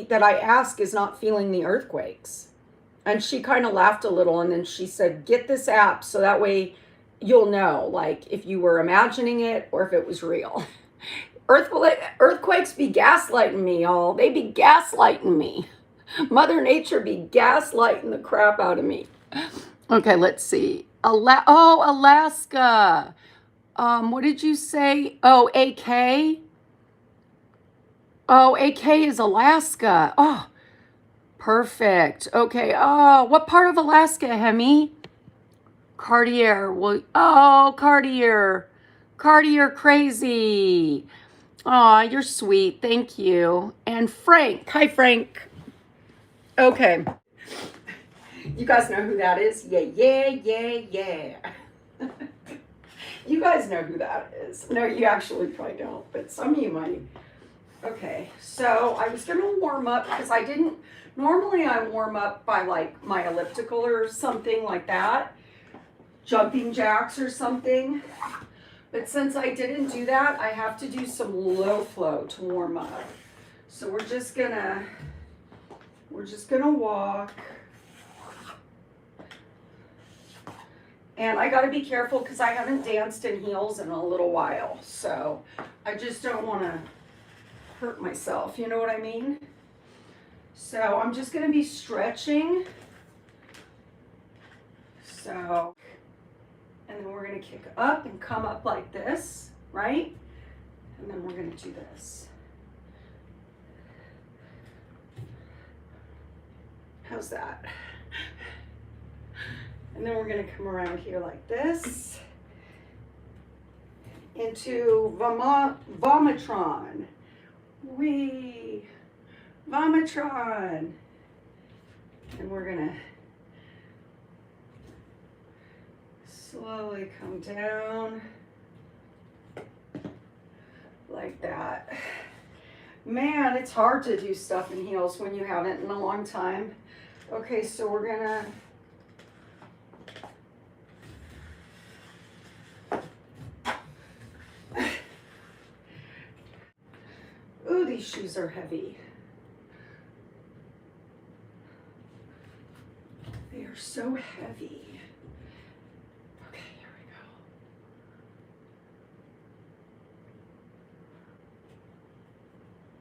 that I ask is not feeling the earthquakes. And she kind of laughed a little, and then she said, get this app so that way you'll know, like, if you were imagining it or if it was real. Earthquakes be gaslighting me, y'all. They be gaslighting me. Mother Nature be gaslighting the crap out of me. Okay, let's see. Alaska. What did you say? Oh, AK? Oh, AK is Alaska. Oh, perfect. Okay. Oh, what part of Alaska, Hemi? Cartier. Well, oh, Cartier. Cartier crazy. Aw, you're sweet. Thank you. And Frank. Hi, Frank. Okay. You guys know who that is? Yeah. You guys know who that is. No, you actually probably don't, but some of you might. Okay, so I was gonna warm up because normally I warm up by like my elliptical or something like that, jumping jacks or something. But since I didn't do that, I have to do some low flow to warm up. So we're just gonna walk. And I gotta be careful because I haven't danced in heels in a little while. So I just don't wanna hurt myself, you know what I mean? So I'm just gonna be stretching. So, and then we're gonna kick up and come up like this, right? And then we're gonna do this. How's that? And then we're gonna come around here like this into Vomatron. Wee, Vomatron. And we're gonna slowly come down like that. Man, it's hard to do stuff in heels when you haven't in a long time. Okay, so we're gonna ooh, these shoes are heavy. They are so heavy. Okay, here we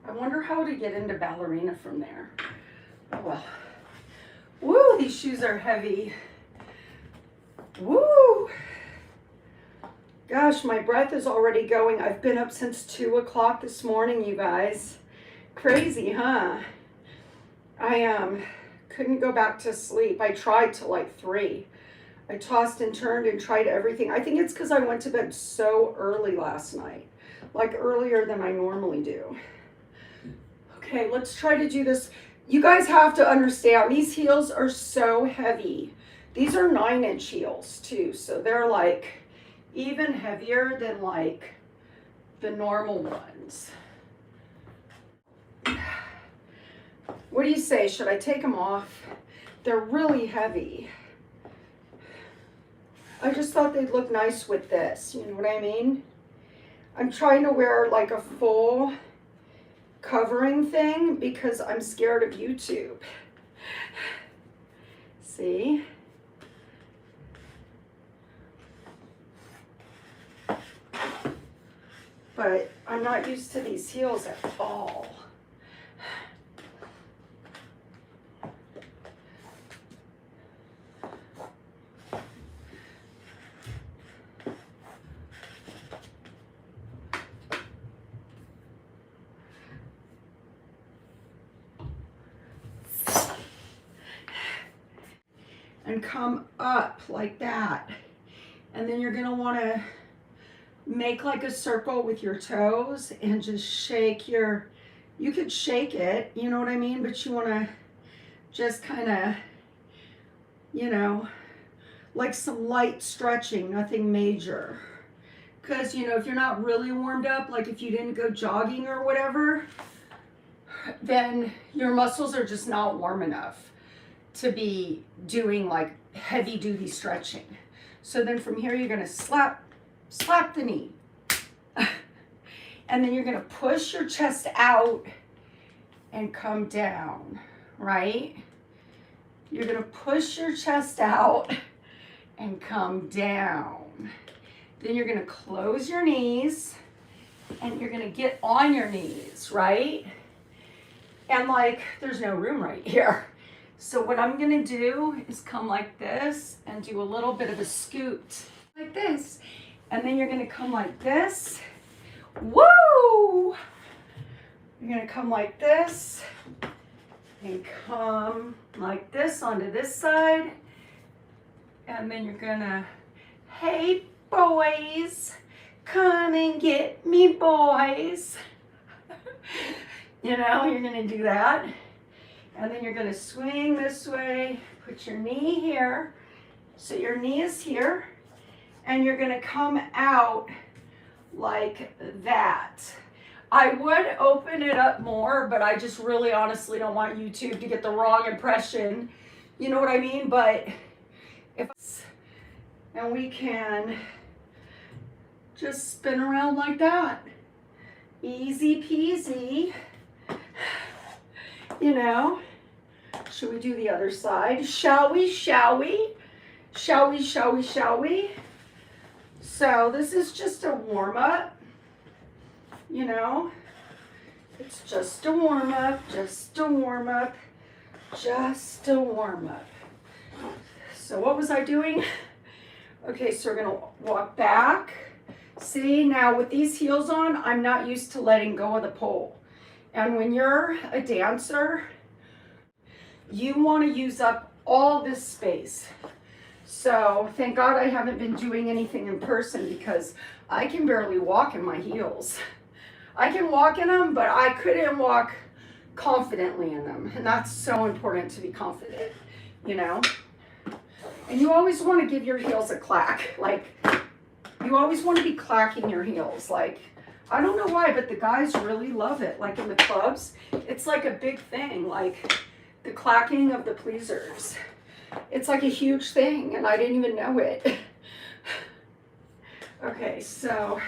go. I wonder how to get into ballerina from there. Oh well. Woo, these shoes are heavy. Woo. Gosh, my breath is already going. I've been up since 2 o'clock this morning, you guys. Crazy, huh? I couldn't go back to sleep. I tried till like 3. I tossed and turned and tried everything. I think it's because I went to bed so early last night, like earlier than I normally do. Okay, let's try to do this. You guys have to understand, these heels are so heavy. These are 9-inch heels too, so they're like even heavier than like the normal ones. What do you say? Should I take them off? They're really heavy. I just thought they'd look nice with this, you know what I mean? I'm trying to wear like a full covering thing because I'm scared of YouTube. See? But I'm not used to these heels at all. And come up like that. And then you're gonna wanna make like a circle with your toes and just shake your, you could shake it, you know what I mean? But you wanna just kinda, you know, like some light stretching, nothing major. Because, you know, if you're not really warmed up, like if you didn't go jogging or whatever, then your muscles are just not warm enough to be doing like heavy duty stretching. So then from here, you're gonna slap the knee. And then you're gonna push your chest out and come down, right? You're gonna push your chest out and come down. Then you're gonna close your knees and you're gonna get on your knees, right? And like, there's no room right here. So what I'm gonna do is come like this and do a little bit of a scoot like this. And then you're gonna come like this. Woo! You're gonna come like this and come like this onto this side. And then you're gonna, hey boys, come and get me boys. You know, you're gonna do that. And then you're gonna swing this way, put your knee here. So your knee is here. And you're gonna come out like that. I would open it up more, but I just really honestly don't want YouTube to get the wrong impression. You know what I mean? But and we can just spin around like that. Easy peasy. You know, should we do the other side? Shall we? Shall we? Shall we? Shall we? Shall we? So this is just a warm up. You know, it's just a warm up, just a warm up, just a warm up. So what was I doing? Okay, so we're gonna walk back. See, now with these heels on, I'm not used to letting go of the pole. And when you're a dancer, you wanna use up all this space. So thank God I haven't been doing anything in person because I can barely walk in my heels. I can walk in them, but I couldn't walk confidently in them. And that's so important to be confident, you know? And you always want to give your heels a clack. Like, you always want to be clacking your heels. Like, I don't know why, but the guys really love it. Like in the clubs, it's like a big thing. Like the clacking of the pleasers. It's like a huge thing, and I didn't even know it. Okay, so,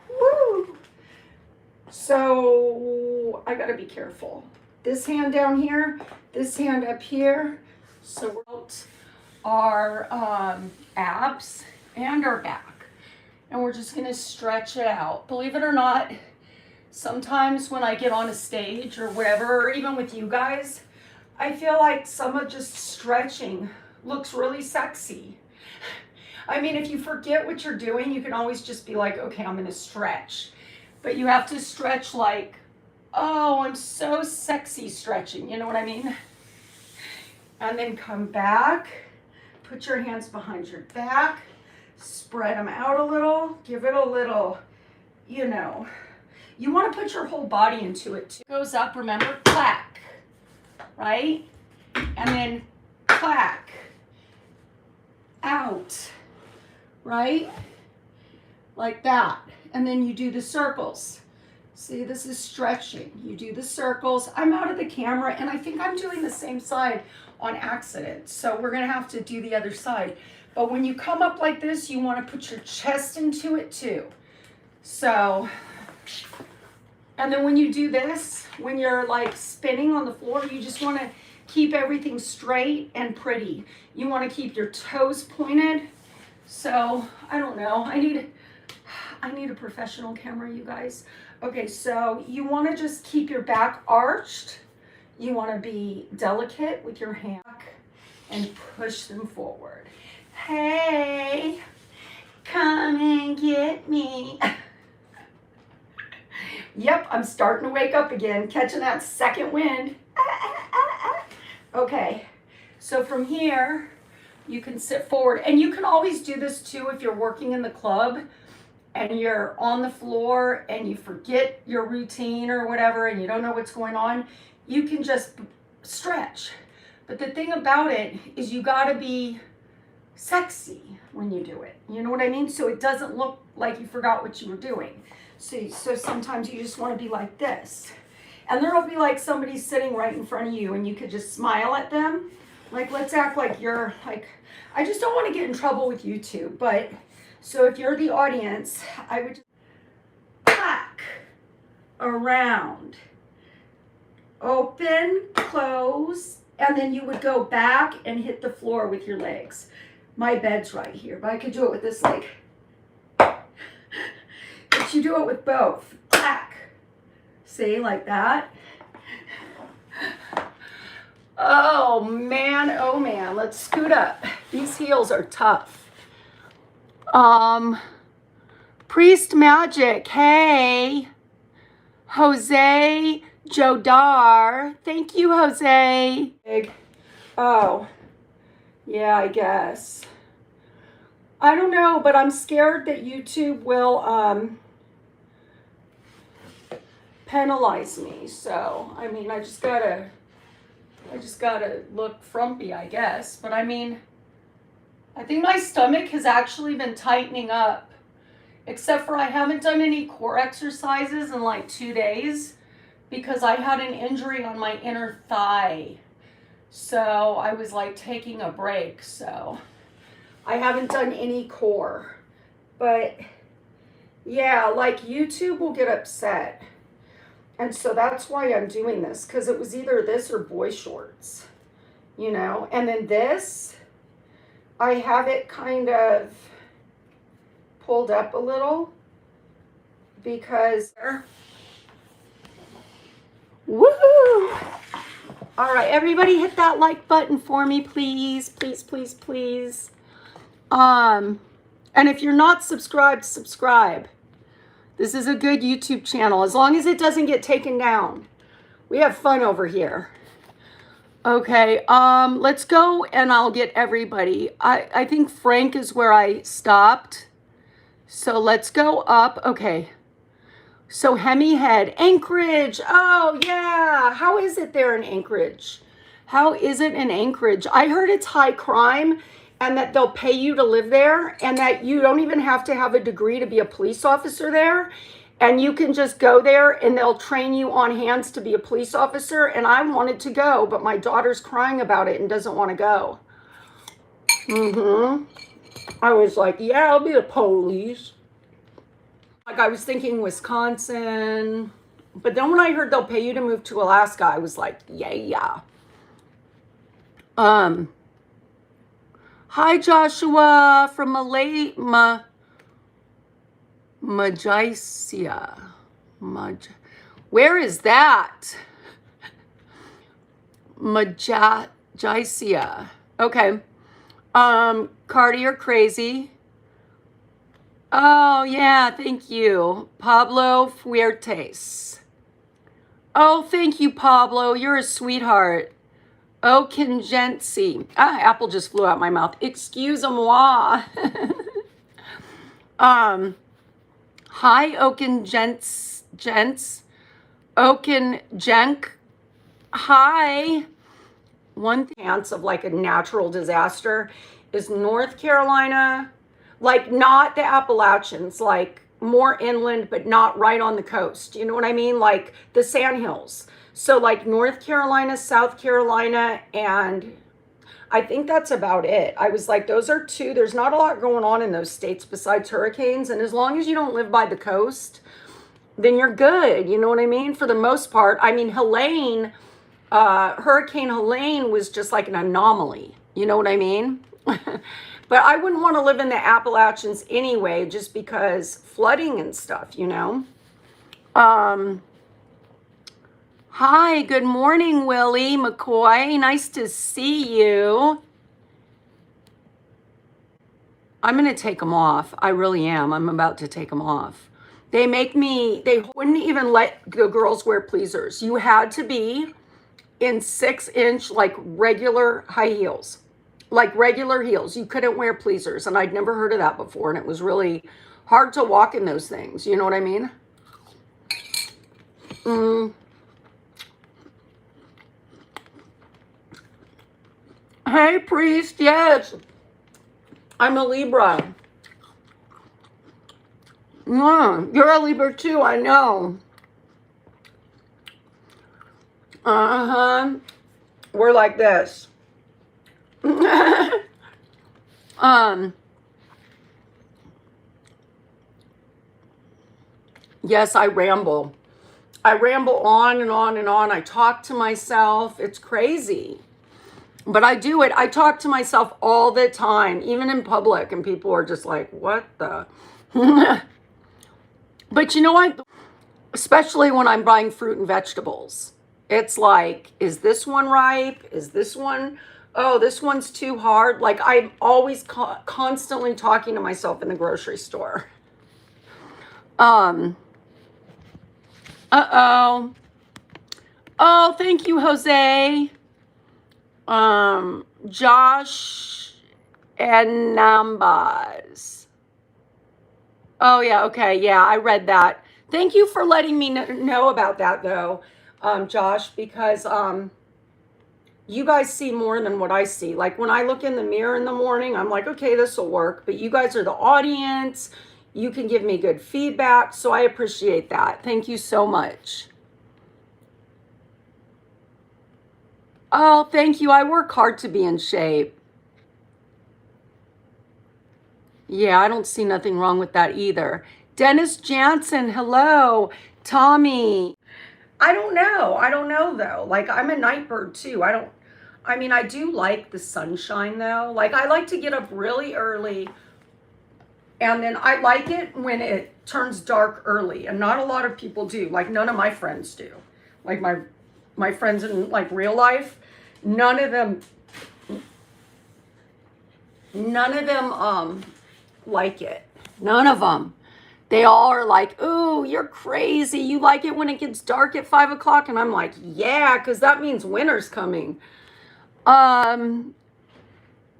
woo! So I gotta be careful. This hand down here, this hand up here. So we're our abs and our back. And we're just gonna stretch it out. Believe it or not, sometimes when I get on a stage or whatever, or even with you guys, I feel like some of just stretching looks really sexy. I mean, if you forget what you're doing, you can always just be like, okay, I'm gonna stretch. But you have to stretch like, oh, I'm so sexy stretching, you know what I mean? And then come back, put your hands behind your back, spread them out a little, give it a little, you know, you want to put your whole body into it too. Goes up, remember, clack, right? And then clack, out, right? Like that. And then you do the circles. See, this is stretching. You do the circles. I'm out of the camera, and I think I'm doing the same side on accident. So we're gonna have to do the other side. But when you come up like this, you wanna put your chest into it too. So, and then when you do this, when you're like spinning on the floor, you just wanna keep everything straight and pretty. You wanna keep your toes pointed. So, I don't know, I need a professional camera, you guys. Okay, so you want to just keep your back arched. You want to be delicate with your hand and push them forward. Hey, come and get me. Yep, I'm starting to wake up again, catching that second wind. Okay, so from here, you can sit forward. And you can always do this too if you're working in the club and you're on the floor and you forget your routine or whatever and you don't know what's going on. You can just stretch. But the thing about it is you gotta be sexy when you do it. You know what I mean? So it doesn't look like you forgot what you were doing. So sometimes you just wanna be like this. And there'll be like somebody sitting right in front of you and you could just smile at them. Like, let's act like you're like, I just don't want to get in trouble with YouTube, but so if you're the audience, I would just clack around. Open, close, and then you would go back and hit the floor with your legs. My bed's right here, but I could do it with this leg. But you do it with both. Clack. See, like that. Oh man, let's scoot up. These heels are tough. Priest Magic, hey. Jose Jodar, thank you, Jose. Oh, yeah, I guess. I don't know, but I'm scared that YouTube will penalize me. So, I mean, I just gotta look frumpy, I guess. But I mean, I think my stomach has actually been tightening up, except for I haven't done any core exercises in like 2 days because I had an injury on my inner thigh. So I was like taking a break. So I haven't done any core. But yeah, like YouTube will get upset. And so that's why I'm doing this, because it was either this or boy shorts, you know. And then this, I have it kind of pulled up a little because, woohoo! All right, everybody hit that like button for me, please, please, please, please. And if you're not subscribed, subscribe. This is a good YouTube channel, as long as it doesn't get taken down. We have fun over here. Okay, let's go and I'll get everybody. I think Frank is where I stopped. So let's go up. Okay. So Hemi Head, Anchorage. Oh yeah. How is it there in Anchorage? How is it in Anchorage? I heard it's high crime and that they'll pay you to live there and that you don't even have to have a degree to be a police officer there. And you can just go there and they'll train you on hands to be a police officer. And I wanted to go, but my daughter's crying about it and doesn't want to go. I was like, yeah, I'll be the police. Like I was thinking Wisconsin. But then when I heard they'll pay you to move to Alaska, I was like, yeah. Hi, Joshua from Majaisia. Where is that? Majaisia. Okay. Cartier Crazy. Oh, yeah, thank you. Pablo Fuertes. Oh, thank you, Pablo. You're a sweetheart. Okingency. Apple just flew out my mouth. Excuse-moi. Hi, Okingents. Okingenk. Hi. One chance of like a natural disaster is North Carolina, like not the Appalachians, like more inland, but not right on the coast. You know what I mean? Like the Sandhills. So like North Carolina, South Carolina, and I think that's about it. I was like, those are two. There's not a lot going on in those states besides hurricanes. And as long as you don't live by the coast, then you're good. You know what I mean? For the most part. I mean, Helene, Hurricane Helene was just like an anomaly. You know what I mean? But I wouldn't want to live in the Appalachians anyway, just because flooding and stuff, you know? Hi, good morning, Willie McCoy. Nice to see you. I'm going to take them off. I really am. I'm about to take them off. They wouldn't even let the girls wear pleasers. You had to be in 6-inch, like regular high heels, like regular heels. You couldn't wear pleasers. And I'd never heard of that before. And it was really hard to walk in those things. You know what I mean? Hey, Priest. Yes. I'm a Libra. You're a Libra too, I know. We're like this. Yes, I ramble. I ramble on and on and on. I talk to myself. It's crazy. But I do it. I talk to myself all the time, even in public, and people are just like, what the? But you know what? Especially when I'm buying fruit and vegetables. It's like, is this one ripe? Is this one, oh, this one's too hard? Like, I'm always constantly talking to myself in the grocery store. Uh-oh. Oh, thank you, Jose. Josh and Nambas. Oh, yeah, okay. Yeah, I read that. Thank you for letting me know about that, though, Josh, because you guys see more than what I see. Like when I look in the mirror in the morning, I'm like, okay, this will work. But you guys are the audience. You can give me good feedback. So I appreciate that. Thank you so much. Oh, thank you. I work hard to be in shape. Yeah, I don't see nothing wrong with that either. Dennis Jansen, hello. Tommy. I don't know. I don't know though. Like I'm a night bird too. I do like the sunshine though. Like I like to get up really early and then I like it when it turns dark early and not a lot of people do. Like none of my friends do. Like my friends in like real life, none of them like it. None of them. They all are like, ooh, you're crazy. You like it when it gets dark at 5 o'clock? And I'm like, yeah, because that means winter's coming.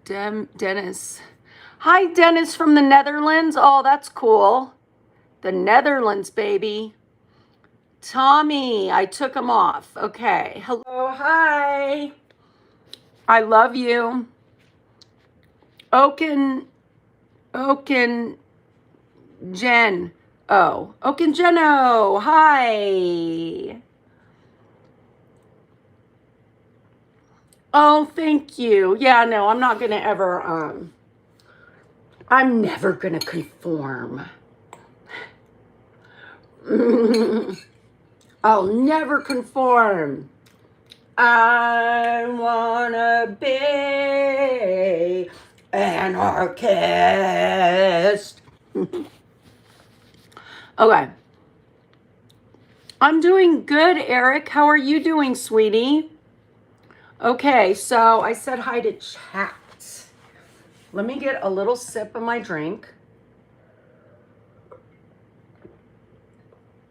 Dennis. Hi, Dennis from the Netherlands. Oh, that's cool. The Netherlands, baby. Tommy, I took him off. Okay. Hello, hi. I love you. Oaken, Jen. Oh, Oaken Jeno. Hi. Oh, thank you. Yeah, no, I'm not going to ever, I'm never going to conform. I'll never conform. I wanna be an anarchist. Okay. I'm doing good, Eric. How are you doing, sweetie? Okay, so I said hi to chat. Let me get a little sip of my drink.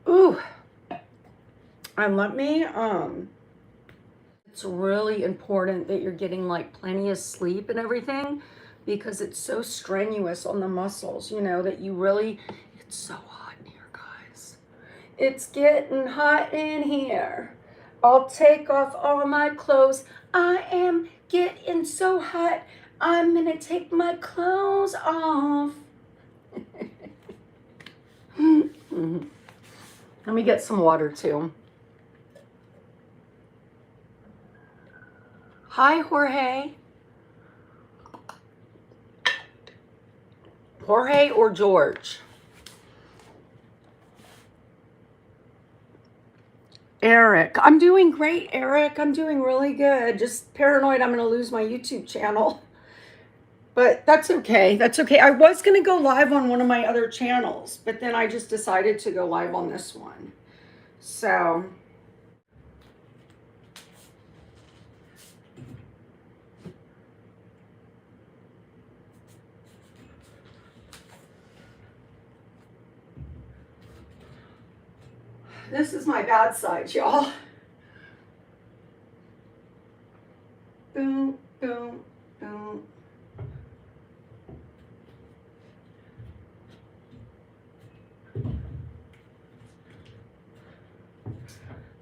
Ooh. And let me, it's really important that you're getting like plenty of sleep and everything because it's so strenuous on the muscles, you know, that you really, it's so hot in here, guys. It's getting hot in here. I'll take off all my clothes. I am getting so hot. I'm gonna take my clothes off. Let me get some water too. Hi, Jorge. Jorge or George? Eric. I'm doing great, Eric. I'm doing really good. Just paranoid I'm going to lose my YouTube channel. But that's okay. That's okay. I was going to go live on one of my other channels, but then I just decided to go live on this one. So... this is my bad side, y'all. Boom, boom, boom.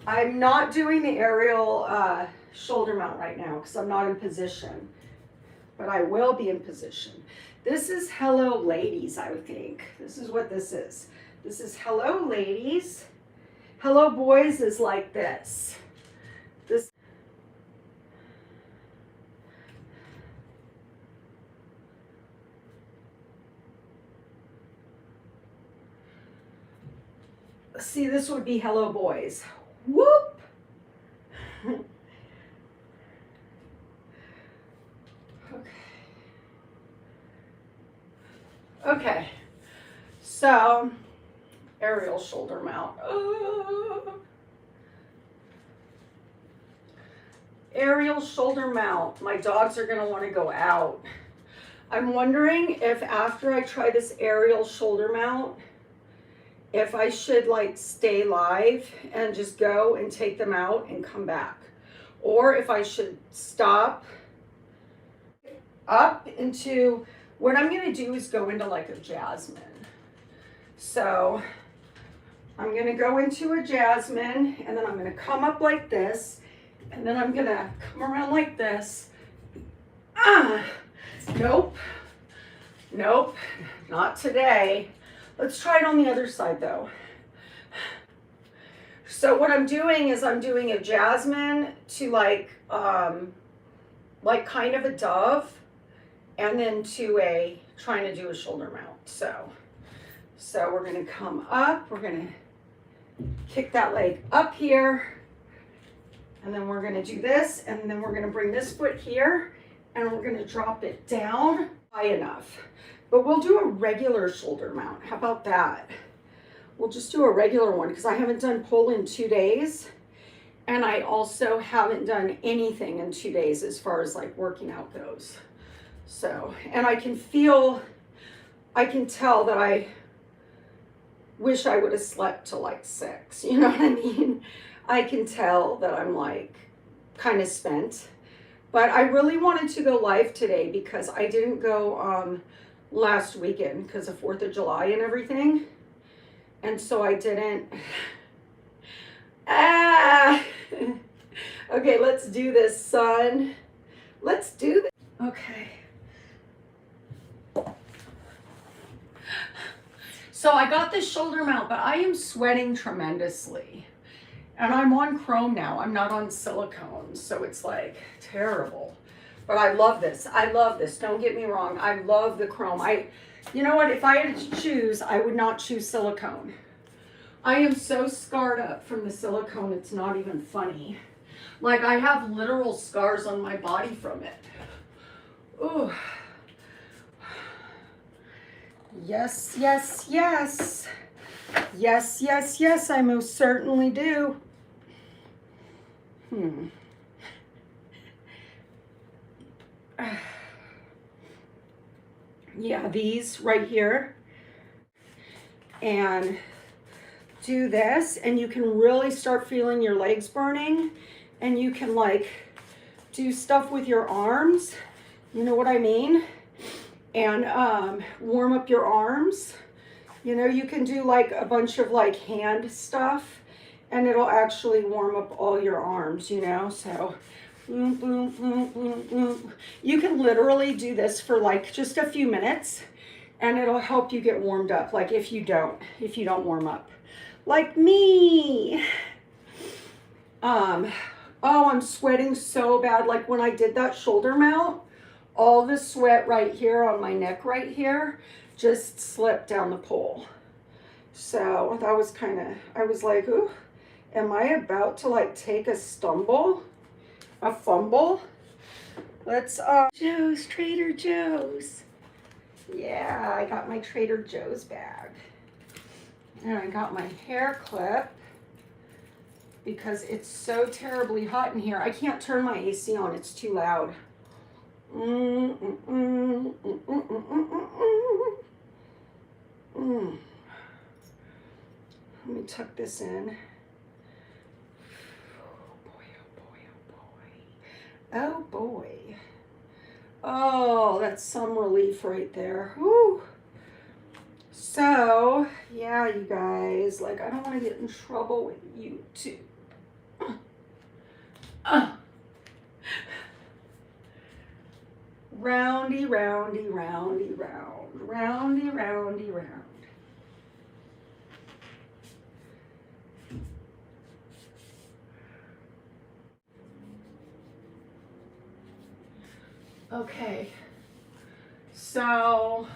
I'm not doing the aerial shoulder mount right now because I'm not in position, but I will be in position. This is Hello Ladies, I would think. This is what this is. This is Hello Ladies. Hello Boys is like this. This. See, this would be hello boys. Whoop. Okay. Okay. So, aerial shoulder mount. Aerial shoulder mount. My dogs are going to want to go out. I'm wondering if after I try this aerial shoulder mount, if I should like stay live and just go and take them out and come back. Or if I should stop up into, what I'm going to do is go into like a Jasmine. So I'm going to go into a Jasmine, and then I'm going to come up like this, and then I'm going to come around like this. Nope. Nope. Not today. Let's try it on the other side though. So what I'm doing is I'm doing a Jasmine to like kind of a dove, and then to a, trying to do a shoulder mount. So we're gonna come up, we're gonna kick that leg up here, and then we're gonna do this, and then we're gonna bring this foot here, and we're gonna drop it down high enough. But we'll do a regular shoulder mount. How about that? We'll just do a regular one because I haven't done pull in 2 days. And I also haven't done anything in 2 days as far as like working out goes. So, and I can tell that I wish I would have slept till like 6. You know what I mean? I can tell that I'm like kind of spent. But I really wanted to go live today because I didn't go last weekend because of 4th of July and everything. And so I didn't. Okay, let's do this, son. Let's do this. Okay. So I got this shoulder mount, but I am sweating tremendously. And I'm on chrome now. I'm not on silicone. So it's like terrible. But I love this. I love this. Don't get me wrong. I love the chrome. You know what? If I had to choose, I would not choose silicone. I am so scarred up from the silicone, it's not even funny. Like, I have literal scars on my body from it. Ooh. Yes, yes, yes. Yes, yes, yes, I most certainly do. Yeah, these right here. And do this, and you can really start feeling your legs burning, and you can like do stuff with your arms, you know what I mean, and warm up your arms. You know, you can do like a bunch of like hand stuff, and it'll actually warm up all your arms, you know. So boom, boom, boom, boom, boom. You can literally do this for like just a few minutes, and it'll help you get warmed up, like if you don't warm up like me. Oh, I'm sweating so bad. Like when I did that shoulder mount, all the sweat right here on my neck right here just slipped down the pole. So that was kind of, I was like, ooh, am I about to like take a fumble? Let's, Joe's, Trader Joe's. Yeah, I got my Trader Joe's bag. And I got my hair clip because it's so terribly hot in here. I can't turn my AC on, it's too loud. Let me tuck this in. Oh boy, oh boy, oh boy. Oh boy. Oh, that's some relief right there. Whew. So, yeah, you guys, like, I don't want to get in trouble with you too. Roundy, roundy, roundy, round. Roundy, roundy, round. Okay. So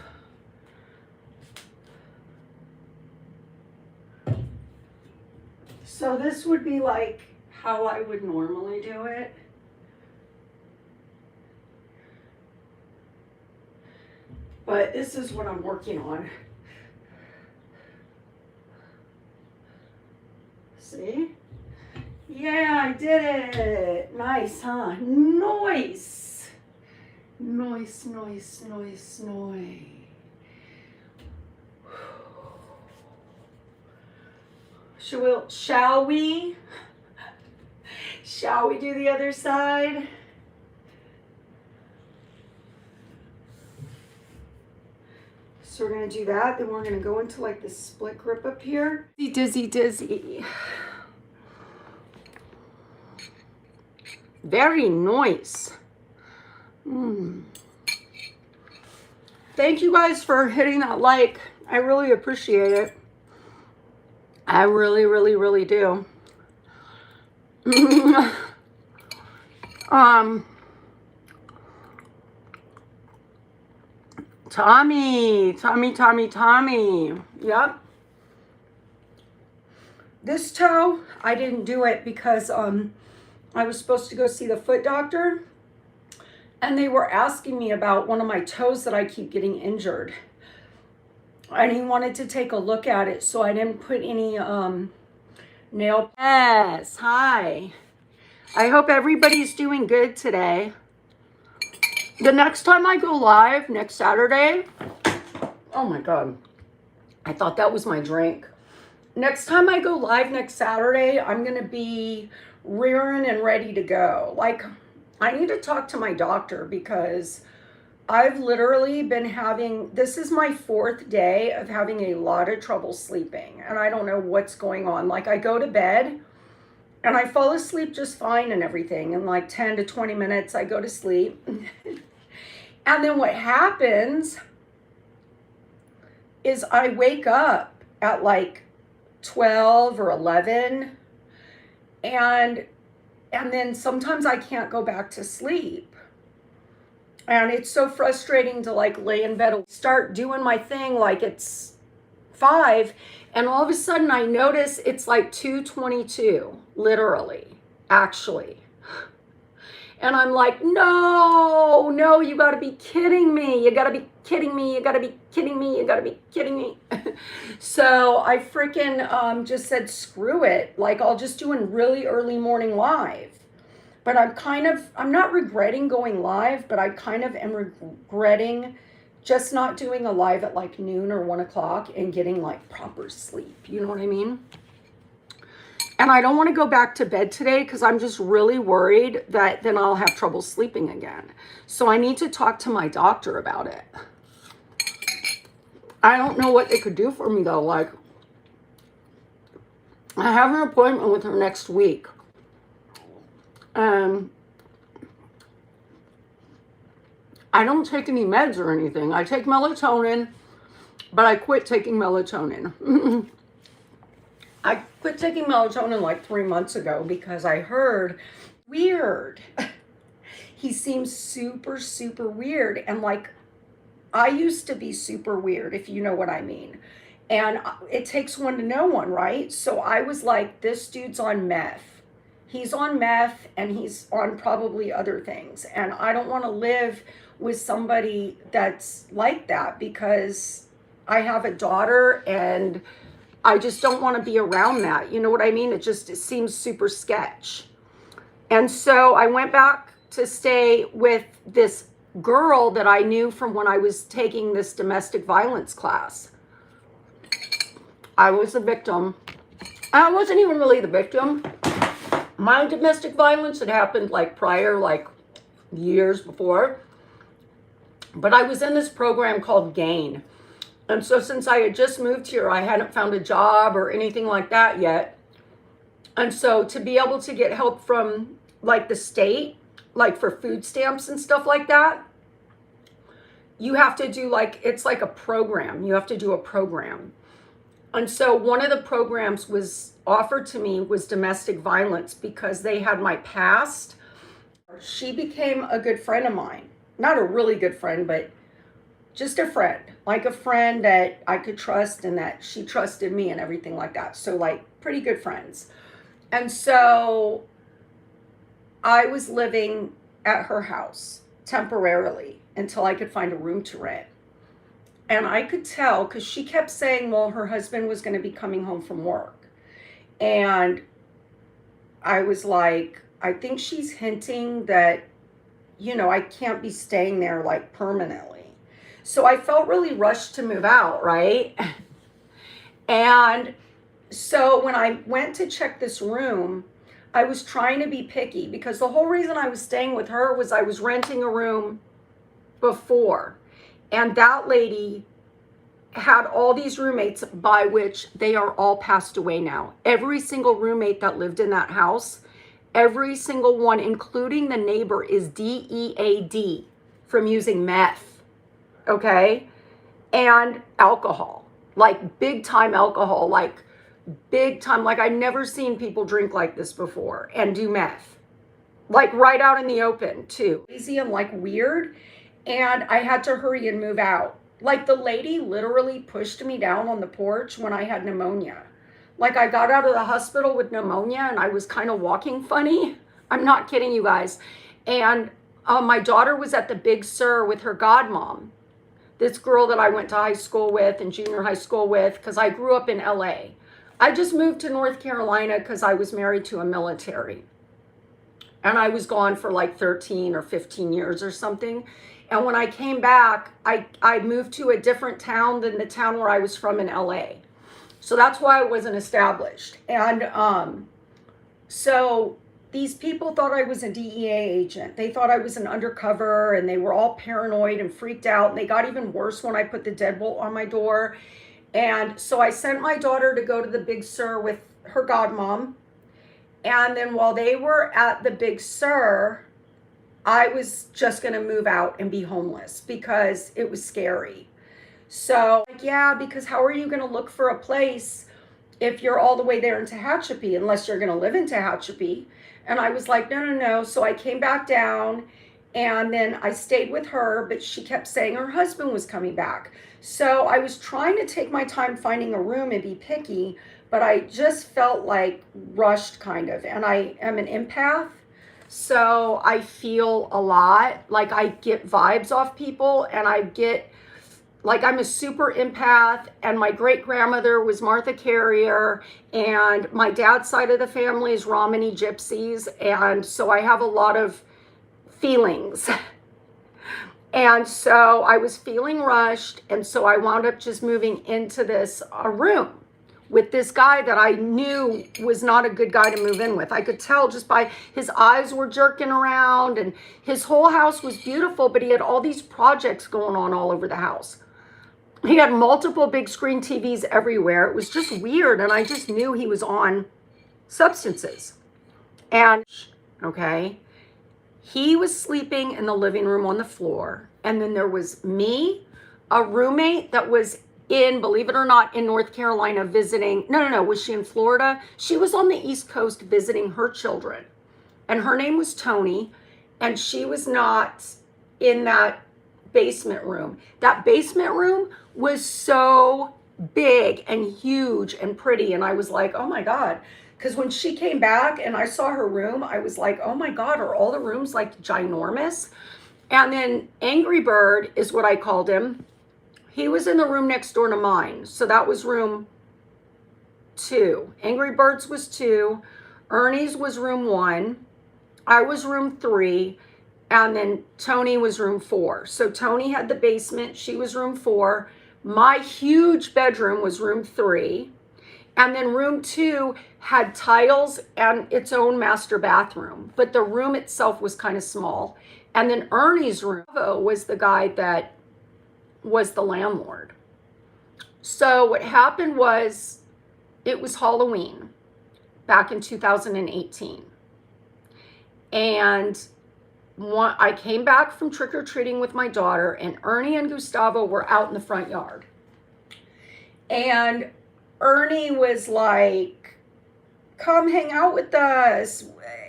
So this would be like how I would normally do it. But this is what I'm working on. See? Yeah, I did it. Nice, huh? Nice. Nice, nice, nice, nice. Shall we? Shall we do the other side? So we're gonna do that, then we're gonna go into like this split grip up here. Dizzy, dizzy. Very nice. Thank you guys for hitting that like. I really appreciate it. I really, really, really do. Tommy. Yep. This toe, I didn't do it because I was supposed to go see the foot doctor, and they were asking me about one of my toes that I keep getting injured. And he wanted to take a look at it, so I didn't put any nail. Yes, hi. I hope everybody's doing good today. The next time I go live, next Saturday, oh my God, I thought that was my drink. Next time I go live next Saturday, I'm going to be rearing and ready to go. Like, I need to talk to my doctor because I've literally been having, this is my 4th day of having a lot of trouble sleeping, and I don't know what's going on. Like, I go to bed and I fall asleep just fine and everything. In like 10 to 20 minutes, I go to sleep. And then what happens is I wake up at like 12 or 11, and then sometimes I can't go back to sleep. And it's so frustrating to like lay in bed, start doing my thing like it's 5, and all of a sudden I notice it's like 2:22, literally, actually. And I'm like, no, you gotta be kidding me. You gotta be kidding me. You gotta be kidding me. You gotta be kidding me. So I freaking just said, screw it. Like, I'll just do a really early morning live. But I'm not regretting going live, but I kind of am regretting just not doing a live at like noon or 1 o'clock and getting like proper sleep. You know what I mean? And I don't want to go back to bed today because I'm just really worried that then I'll have trouble sleeping again. So I need to talk to my doctor about it. I don't know what they could do for me though. Like, I have an appointment with her next week. I don't take any meds or anything. I take melatonin, but I quit taking melatonin. I quit taking melatonin like 3 months ago because I heard weird. He seems super, super weird. And like, I used to be super weird, if you know what I mean. And it takes one to know one, right? So I was like, this dude's on meth. He's on meth and he's on probably other things. And I don't want to live with somebody that's like that because I have a daughter and I just don't want to be around that. You know what I mean? It seems super sketch. And so I went back to stay with this girl that I knew from when I was taking this domestic violence class. I was the victim. I wasn't even really the victim. My domestic violence had happened like prior, like years before. But I was in this program called GAIN. And so since I had just moved here, I hadn't found a job or anything like that yet. And so to be able to get help from like the state, like for food stamps and stuff like that, you have to do like, it's like a program. You have to do a program. And so one of the programs was offered to me was domestic violence because they had my past. She became a good friend of mine. Not a really good friend, but just a friend. Like a friend that I could trust and that she trusted me and everything like that. So like pretty good friends. And so I was living at her house temporarily until I could find a room to rent. And I could tell because she kept saying, well, her husband was going to be coming home from work. And I was like, I think she's hinting that, you know, I can't be staying there like permanently. So I felt really rushed to move out, right? And so when I went to check this room, I was trying to be picky because the whole reason I was staying with her was I was renting a room before. And that lady had all these roommates, by which they are all passed away now. Every single roommate that lived in that house, every single one, including the neighbor, is DEAD from using meth, okay? And alcohol, like big time alcohol, like big time. Like I'd never seen people drink like this before and do meth, like right out in the open too. Crazy and like weird. And I had to hurry and move out. Like the lady literally pushed me down on the porch when I had pneumonia. Like I got out of the hospital with pneumonia and I was kind of walking funny. I'm not kidding you guys. And my daughter was at the Big Sur with her godmom. This girl that I went to high school with and junior high school with, because I grew up in LA. I just moved to North Carolina because I was married to a military. And I was gone for like 13 or 15 years or something. And when I came back, I moved to a different town than the town where I was from in LA. So that's why I wasn't established. And so these people thought I was a DEA agent. They thought I was an undercover, and they were all paranoid and freaked out. And they got even worse when I put the deadbolt on my door. And so I sent my daughter to go to the Big Sur with her godmom. And then while they were at the Big Sur, I was just going to move out and be homeless because it was scary. So, yeah, because how are you going to look for a place if you're all the way there in Tehachapi, unless you're going to live in Tehachapi? And I was like, no, no, no. So I came back down and then I stayed with her, but she kept saying her husband was coming back. So I was trying to take my time finding a room and be picky, but I just felt like rushed kind of. And I am an empath. So I feel a lot, like I get vibes off people, and I get, like I'm a super empath, and my great grandmother was Martha Carrier, and my dad's side of the family is Romany Gypsies, and so I have a lot of feelings. And so I was feeling rushed, and so I wound up just moving into this room with this guy that I knew was not a good guy to move in with. I could tell just by his eyes were jerking around, and his whole house was beautiful, but he had all these projects going on all over the house. He had multiple big screen TVs everywhere. It was just weird, and I just knew he was on substances. And, okay, he was sleeping in the living room on the floor, and then there was me, a roommate that was in, believe it or not, in North Carolina visiting. No, was she in Florida? She was on the East Coast visiting her children. And her name was Tony. And she was not in that basement room. That basement room was so big and huge and pretty. And I was like, oh my God. Because when she came back and I saw her room, I was like, oh my God, are all the rooms like ginormous? And then Angry Bird is what I called him. He was in the room next door to mine. So that was room 2. Angry Birds was 2. Ernie's was room 1. I was room 3. And then Tony was room 4. So Tony had the basement. She was room 4. My huge bedroom was room 3. And then room 2 had tiles and its own master bathroom. But the room itself was kind of small. And then Ernie's room was the guy that was the landlord. So what happened was, it was Halloween back in 2018. And I came back from trick-or-treating with my daughter, and Ernie and Gustavo were out in the front yard. And Ernie was like, come hang out with us.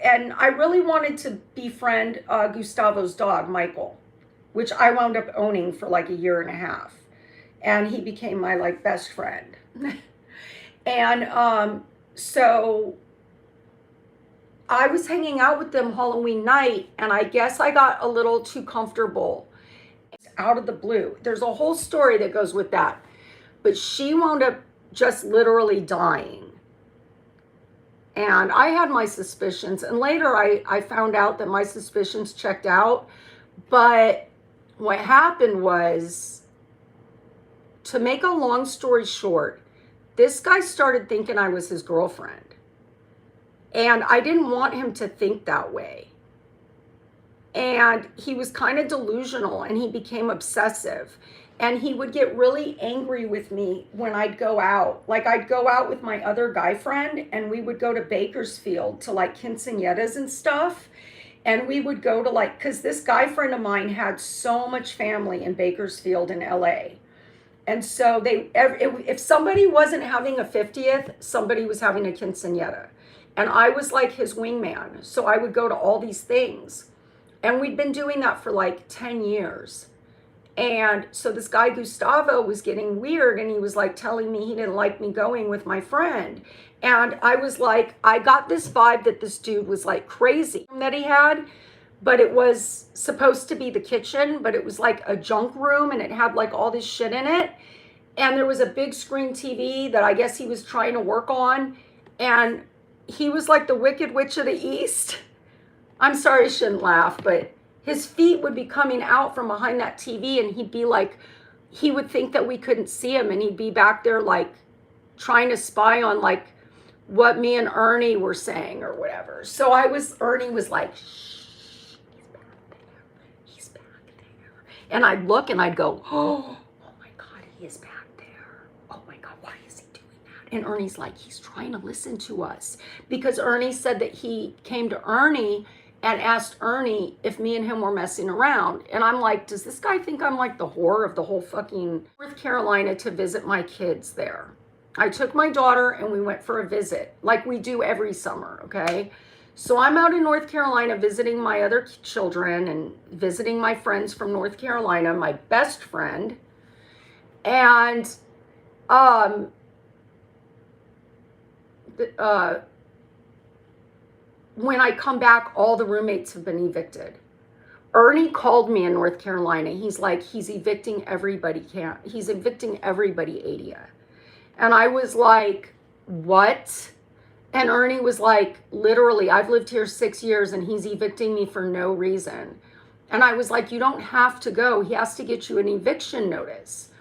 And I really wanted to befriend Gustavo's dog, Michael, which I wound up owning for like 1.5 years. And he became my like best friend. And so I was hanging out with them Halloween night, and I guess I got a little too comfortable out of the blue. There's a whole story that goes with that. But she wound up just literally dying. And I had my suspicions. And later I found out that my suspicions checked out. But what happened was, to make a long story short, this guy started thinking I was his girlfriend. And I didn't want him to think that way. And he was kind of delusional, and he became obsessive. And he would get really angry with me when I'd go out. Like, I'd go out with my other guy friend, and we would go to Bakersfield to like quinceañeras and stuff. And we would go to like, because this guy friend of mine had so much family in Bakersfield in LA. And so if somebody wasn't having a 50th, somebody was having a quinceañera. And I was like his wingman. So I would go to all these things. And we'd been doing that for like 10 years. And so this guy, Gustavo, was getting weird. And he was like telling me he didn't like me going with my friend. And I was like, I got this vibe that this dude was like crazy that he had. But it was supposed to be the kitchen. But it was like a junk room. And it had like all this shit in it. And there was a big screen TV that I guess he was trying to work on. And he was like the Wicked Witch of the East. I'm sorry I shouldn't laugh, but his feet would be coming out from behind that TV, and he'd be like, he would think that we couldn't see him, and he'd be back there like trying to spy on like what me and Ernie were saying or whatever. So Ernie was like, shh, he's back there. And I'd look and I'd go, oh my God, he is back there. Oh my God, why is he doing that? And Ernie's like, he's trying to listen to us. Because Ernie said that he came to Ernie and asked Ernie if me and him were messing around. And I'm like, does this guy think I'm like the whore of the whole fucking North Carolina to visit my kids there? I took my daughter and we went for a visit like we do every summer, okay? So I'm out in North Carolina visiting my other children and visiting my friends from North Carolina, my best friend. And when I come back, all the roommates have been evicted. Ernie called me in North Carolina. He's like, he's evicting everybody, Adia. And I was like, what? And Ernie was like, literally, I've lived here 6 years and he's evicting me for no reason. And I was like, you don't have to go. He has to get you an eviction notice.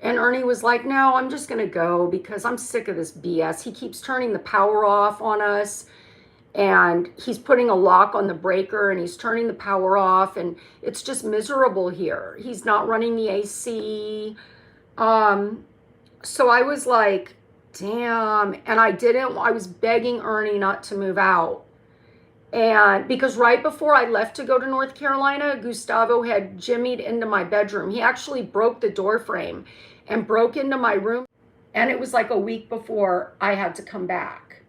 And Ernie was like, no, I'm just going to go because I'm sick of this BS. He keeps turning the power off on us. And he's putting a lock on the breaker and he's turning the power off. And it's just miserable here. He's not running the AC. So I was like, damn. And I was begging Ernie not to move out. And because right before I left to go to North Carolina, Gustavo had jimmied into my bedroom. He actually broke the door frame and broke into my room. And it was like a week before I had to come back.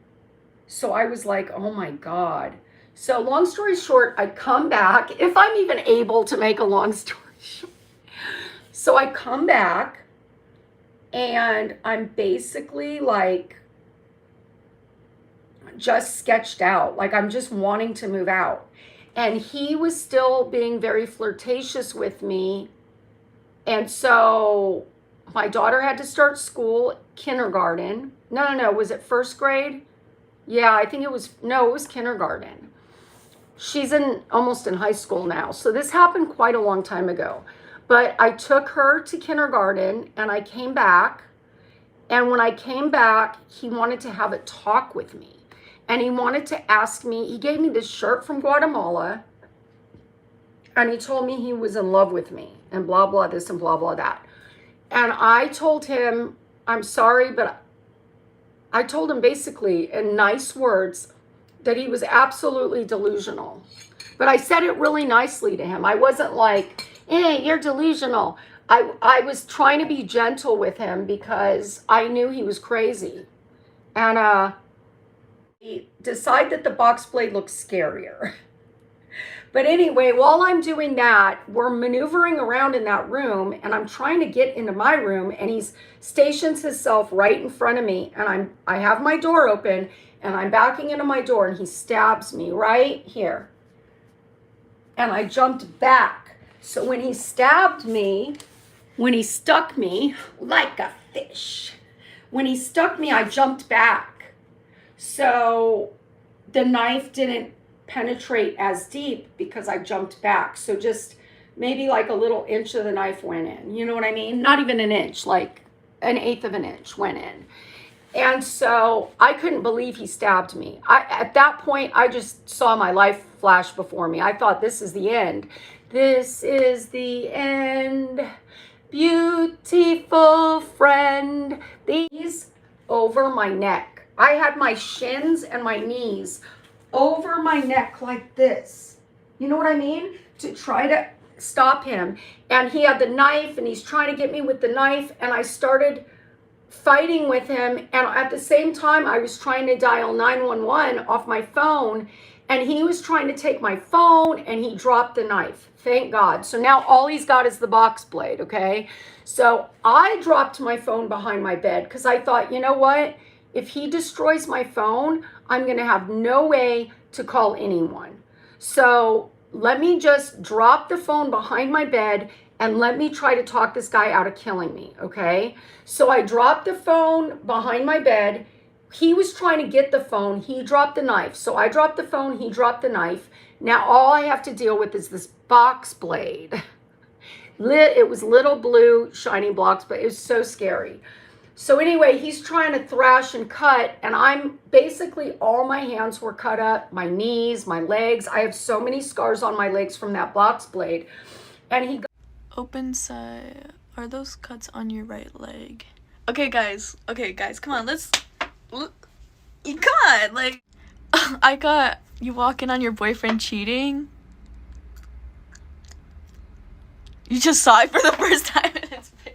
So I was like, oh my God. So long story short, I come back, if I'm even able to make a long story short. So I come back and I'm basically like just sketched out. Like I'm just wanting to move out. And he was still being very flirtatious with me. And so my daughter had to start school, kindergarten. No. Was it first grade? Yeah, I think it was kindergarten. She's almost in high school now. So this happened quite a long time ago. But I took her to kindergarten and I came back. And when I came back, he wanted to have a talk with me. And he wanted to ask me, he gave me this shirt from Guatemala. And he told me he was in love with me and blah, blah, this and blah, blah, that. And I told him, I'm sorry, but I told him basically in nice words that he was absolutely delusional. But I said it really nicely to him. I wasn't like, hey, you're delusional. I was trying to be gentle with him because I knew he was crazy. And he decided that the box blade looked scarier. But anyway, while I'm doing that, we're maneuvering around in that room, and I'm trying to get into my room, and he's stations himself right in front of me, and I have my door open, and I'm backing into my door, and he stabs me right here. And I jumped back. So when he stabbed me, when he stuck me like a fish, when he stuck me, I jumped back. So the knife didn't penetrate as deep because I jumped back. So just maybe like a little inch of the knife went in. You know what I mean? Not even an inch, like an eighth of an inch went in. And so I couldn't believe he stabbed me. At that point, I just saw my life flash before me. I thought, this is the end. This is the end. Beautiful friend. These over my neck. I had my shins and my knees over my neck like this. You know what I mean? To try to stop him. And he had the knife, and he's trying to get me with the knife, and I started fighting with him, and at the same time I was trying to dial 911 off my phone, and he was trying to take my phone, and he dropped the knife. Thank God. So now all he's got is the box blade, okay? So I dropped my phone behind my bed because I thought, you know what? If he destroys my phone, I'm going to have no way to call anyone. So let me just drop the phone behind my bed and let me try to talk this guy out of killing me, okay? So I dropped the phone behind my bed. He was trying to get the phone. He dropped the knife. So I dropped the phone. He dropped the knife. Now all I have to deal with is this box blade. It was little blue shiny blocks, but it was so scary. So anyway, he's trying to thrash and cut, and I'm basically, all my hands were cut up, my knees, my legs. I have so many scars on my legs from that box blade. And he open side. Are those cuts on your right leg? Okay, guys, come on, come on, like, I got, you walk in on your boyfriend cheating? You just saw it for the first time and it's big.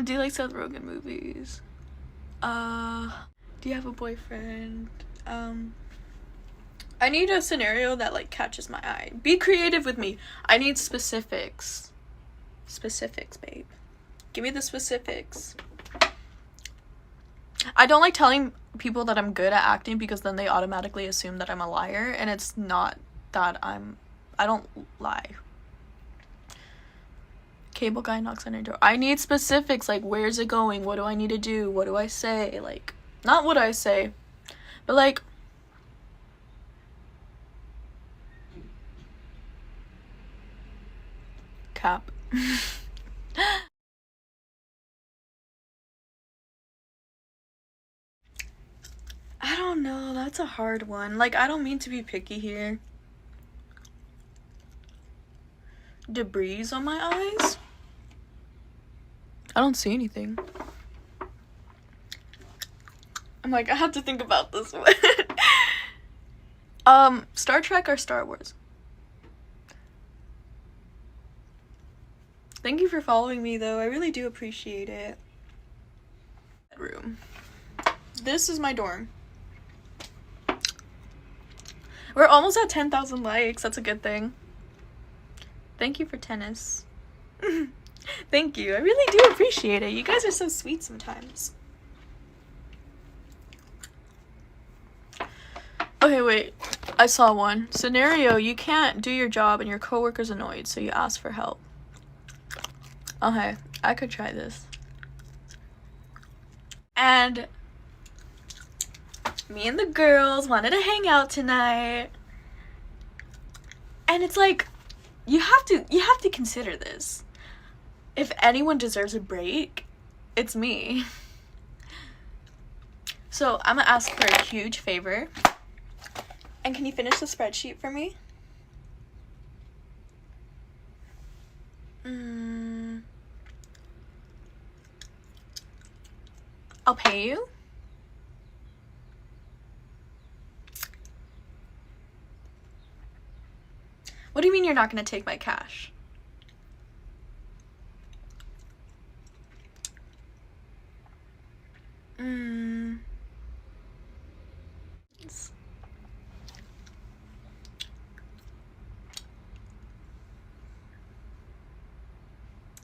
Do you like Seth Rogen movies? Do you have a boyfriend? I need a scenario that, like, catches my eye. Be creative with me. I need specifics. Specifics, babe. Give me the specifics. I don't like telling people that I'm good at acting because then they automatically assume that I'm a liar, and it's not that I don't lie. Cable guy knocks on your door. I need specifics, like, where's it going? What do I need to do? What do I say? Like, not what I say, but, like, cap. I don't know, that's a hard one. Like, I don't mean to be picky here. Debris on my eyes? I don't see anything. I'm like, I have to think about this one. Star Trek or Star Wars? Thank you for following me, though. I really do appreciate it. Bedroom. This is my dorm. We're almost at 10,000 likes. That's a good thing. Thank you for tennis. Thank you. I really do appreciate it. You guys are so sweet sometimes. Okay, wait. I saw one. Scenario, you can't do your job and your coworker's annoyed, so you ask for help. Okay, I could try this. And me and the girls wanted to hang out tonight. And it's like, you have to consider this. If anyone deserves a break, it's me. So I'm gonna ask for a huge favor. And can you finish the spreadsheet for me? I'll pay you. What do you mean you're not gonna take my cash?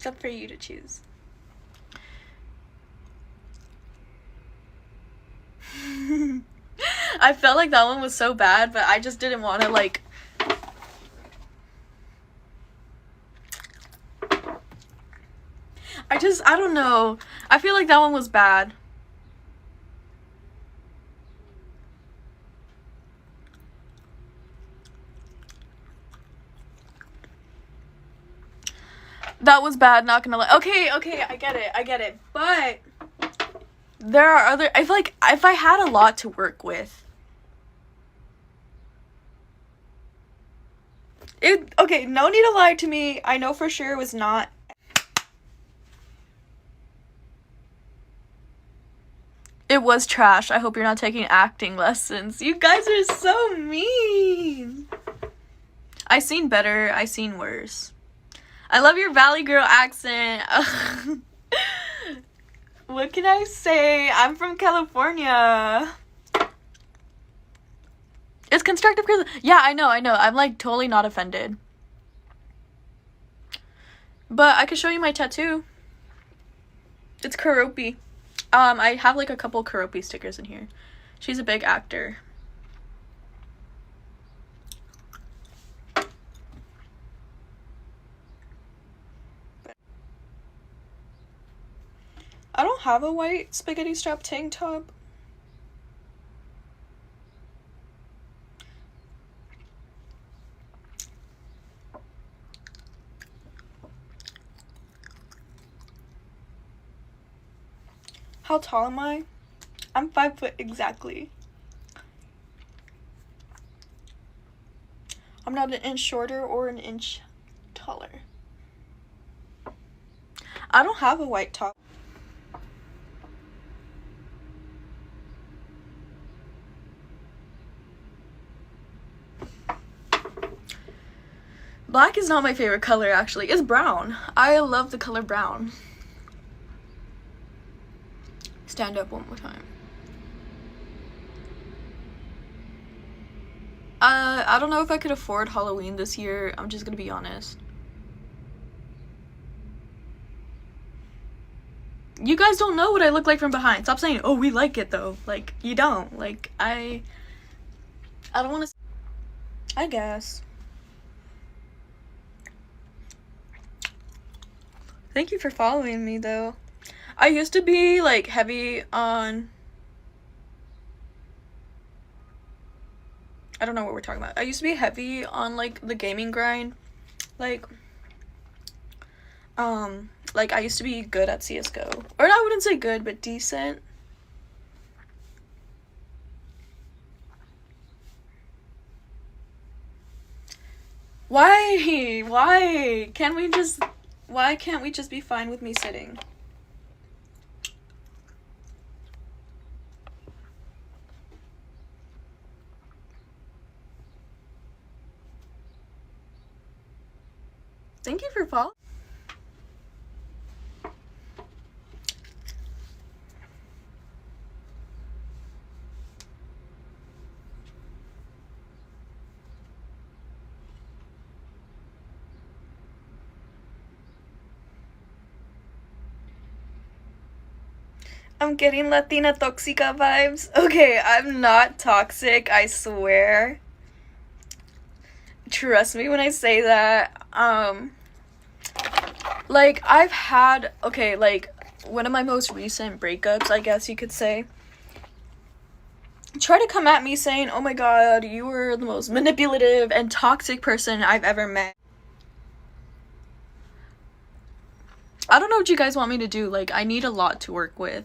It's up for you to choose. I felt like that one was so bad, but I just didn't want to, like... I don't know. I feel like that one was bad. That was bad, not gonna lie. Okay, I get it. But there are other... I feel like if I had a lot to work with... Okay, no need to lie to me. I know for sure it was not... It was trash. I hope you're not taking acting lessons. You guys are so mean. I seen better. I seen worse. I love your Valley Girl accent. What can I say? I'm from California. It's constructive criticism. Yeah, I know. I'm like totally not offended. But I could show you my tattoo. It's Keroppi. I have like a couple Keroppi stickers in here. She's a big actor. I don't have a white spaghetti strap tank top. How tall am I? I'm 5 foot exactly. I'm not an inch shorter or an inch taller. I don't have a white top. Black is not my favorite color, actually. It's brown. I love the color brown. Stand up one more time. I don't know if I could afford Halloween this year. I'm just gonna be honest. You guys don't know what I look like from behind. Stop saying, oh, we like it though. Like, you don't. Like, I don't want to... I guess. Thank you for following me though. I used to be like heavy on... I don't know what we're talking about. I used to be heavy on like the gaming grind. Like I used to be good at CSGO. Or I wouldn't say good, but decent. Why? Why can't we just be fine with me sitting? Thank you for following. I'm getting Latina Toxica vibes. Okay, I'm not toxic, I swear. Trust me when I say that. Like, I've had, okay, like, one of my most recent breakups, I guess you could say, try to come at me saying, oh my god, you were the most manipulative and toxic person I've ever met. I don't know what you guys want me to do. Like, I need a lot to work with.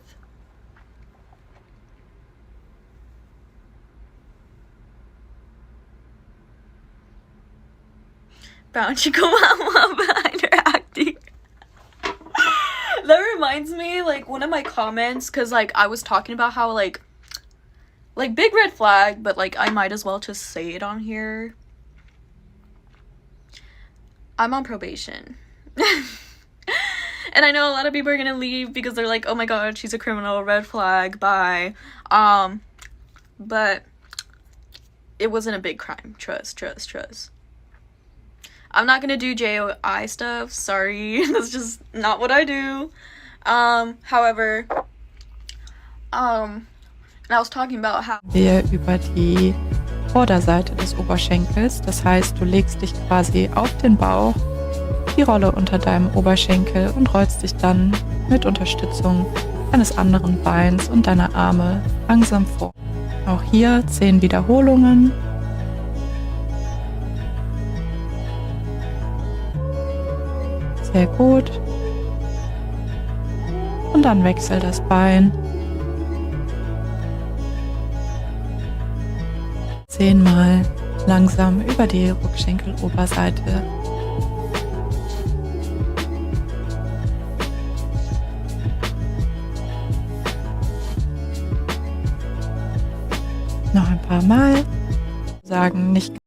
Bound you come out behind her acting. That reminds me, like, one of my comments, because, like, I was talking about how, like, big red flag, but, like, I might as well just say it on here. I'm on probation. And I know a lot of people are gonna leave because they're like, oh my god, she's a criminal, red flag, bye. But it wasn't a big crime. Trust. I'm not gonna do JOI stuff. Sorry, that's just not what I do. However, and I was talking about how Wir über die Vorderseite des Oberschenkels. Das heißt, du legst dich quasi auf den Bauch, die Rolle unter deinem Oberschenkel und rollst dich dann mit Unterstützung deines anderen Beins und deiner Arme langsam vor. Auch hier 10 Wiederholungen. Sehr gut. Und dann wechsel das Bein. 10-mal langsam über die Rückschenkeloberseite. Noch ein paar Mal. Sagen, nicht